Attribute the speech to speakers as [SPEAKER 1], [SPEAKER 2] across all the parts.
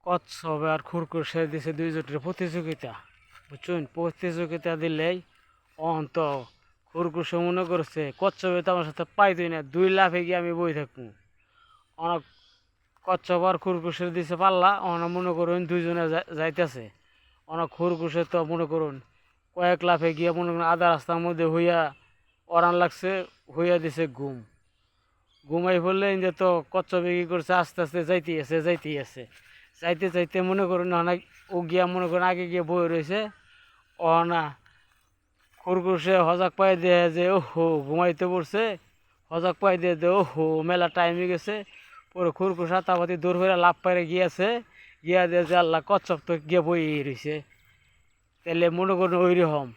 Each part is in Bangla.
[SPEAKER 1] কচ্ছপ আর খরগোশের দিছে দুই জোটের প্রতিযোগিতা, বুঝছেন? প্রতিযোগিতা দিলেই অন্ত খরগোশে মনে করছে কচ্ছপে তো আমার সাথে পাইতই না, 2 লাফে গিয়ে আমি বই থাকবো। অনেক কচ্ছপ আর খরগোশের দিছে পাল্লা, অনেক মনে করুন দুইজনে যাইতেছে। অনেক খরগোশে তো মনে করুন কয়েক লাফে গিয়ে মনে করুন আধা রাস্তার মধ্যে হইয়া অরান লাগছে, হইয়া দিছে ঘুমাই পড়লে যে তো কচ্ছপে কি করছে আস্তে আস্তে যাইতেই আছে যাইতে যাইতে মনে করুন অনেক ও গিয়া মনে করুন আগে গিয়ে বই রয়েছে। ও না খরগোশে হজাক পাই দিয়ে যে ও হো ঘুমাইতে পড়ছে, হজাক পাই দিয়ে দে ও হো মেলা টাইম হয়ে গেছে। পরে খরগোশ হাতাপাতি দৌড় ফেরে লাভ পাইরে গিয়েছে, গিয়া দিয়ে যে আল্লাহ কচ্ছপ তো গিয়ে বই রয়েছে। তাহলে মনে করুন ওই রকম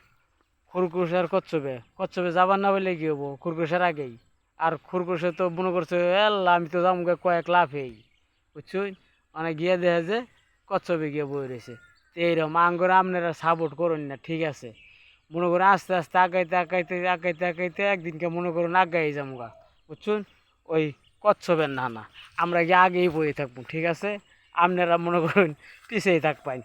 [SPEAKER 1] খরগোশ আর কচ্ছপে যাবার না বলে কি হবো, খরগোশের আগেই। আর খরগোশে তো মনে করছে আল্লাহ আমি তো যাবো কয়েক লাফেই, বুঝছুন? মানে গিয়ে দেখে যে কচ্ছপে গিয়ে বই রয়েছে। তো এইরকম আঙ্গুর আপনারা সাপোর্ট করুন না, ঠিক আছে? মনে করুন আস্তে আস্তে আগাইতে একদিনকে মনে করুন আগাই যাবো গা, বুঝছুন? ওই কচ্ছপের না আমরা গিয়ে আগেই বই থাকবো, ঠিক আছে? আপনারা মনে করুন পিছিয়েই থাকবেন।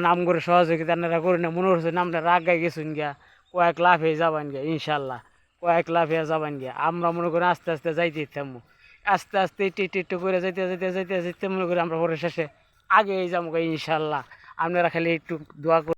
[SPEAKER 1] নাম করে সহযোগিতা আপনারা করেন না, মনে করছেন আপনারা আগাই গেছেন গিয়া কয়েক লাফে যাবেন গিয়া, ইনশাল্লাহ কয়েক লাফে যাবেন গিয়া। আমরা মনে করি আস্তে আস্তে যাইতে থাকবো, আস্তে আস্তে একটু করে যাইতে মনে করি আমরা পরে শেষে আগেই যাবো গা, ইনশাল্লাহ। আপনারা খালি একটু দোয়া